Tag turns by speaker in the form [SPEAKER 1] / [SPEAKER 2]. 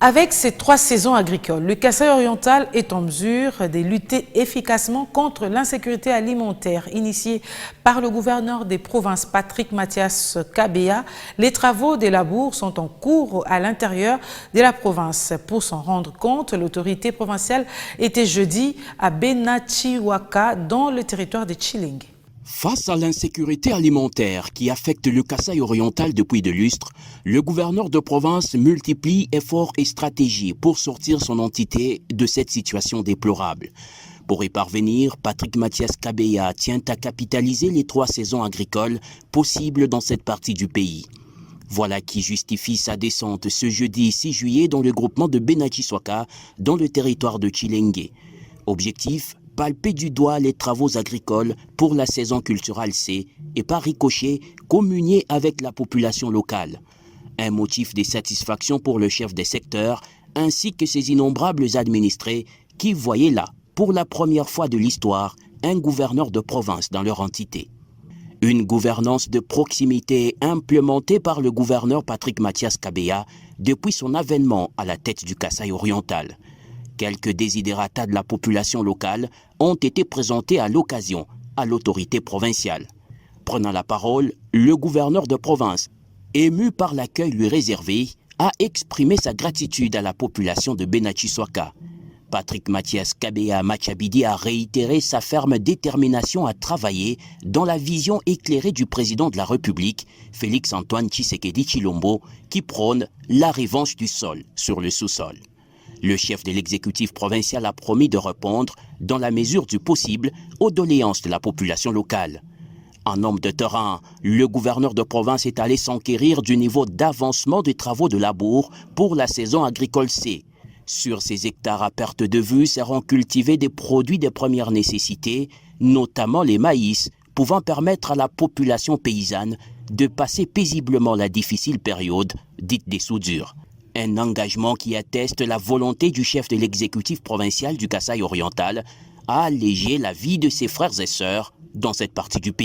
[SPEAKER 1] Avec ces 3 saisons agricoles, le Kasaï oriental est en mesure de lutter efficacement contre l'insécurité alimentaire. Initiée par le gouverneur des provinces Patrick Mathias Kabea, les travaux des labours sont en cours à l'intérieur de la province. Pour s'en rendre compte, l'autorité provinciale était jeudi à Benachiwaka dans le territoire de Chiling.
[SPEAKER 2] Face à l'insécurité alimentaire qui affecte le Kasaï oriental depuis de lustres, le gouverneur de province multiplie efforts et stratégies pour sortir son entité de cette situation déplorable. Pour y parvenir, Patrick Mathias Kabea tient à capitaliser les 3 saisons agricoles possibles dans cette partie du pays. Voilà qui justifie sa descente ce jeudi 6 juillet dans le groupement de Benachiwaka, dans le territoire de Chilengue. Objectif: palper du doigt les travaux agricoles pour la saison culturelle C et par ricochet communier avec la population locale. Un motif de satisfaction pour le chef des secteurs ainsi que ses innombrables administrés qui voyaient là, pour la première fois de l'histoire, un gouverneur de province dans leur entité. Une gouvernance de proximité implémentée par le gouverneur Patrick Mathias Kabea depuis son avènement à la tête du Kasaï oriental. Quelques désidératas de la population locale ont été présentés à l'occasion à l'autorité provinciale. Prenant la parole, le gouverneur de province, ému par l'accueil lui réservé, a exprimé sa gratitude à la population de Benachiwaka. Patrick Mathias Kabea Machabidi a réitéré sa ferme détermination à travailler dans la vision éclairée du président de la République, Félix-Antoine Tshisekedi Tshilombo, qui prône la revanche du sol sur le sous-sol. Le chef de l'exécutif provincial a promis de répondre, dans la mesure du possible, aux doléances de la population locale. En homme de terrain, le gouverneur de province est allé s'enquérir du niveau d'avancement des travaux de labour pour la saison agricole C. Sur ces hectares à perte de vue seront cultivés des produits de première nécessité, notamment les maïs, pouvant permettre à la population paysanne de passer paisiblement la difficile période dite des soudures. Un engagement qui atteste la volonté du chef de l'exécutif provincial du Kasaï oriental à alléger la vie de ses frères et sœurs dans cette partie du pays.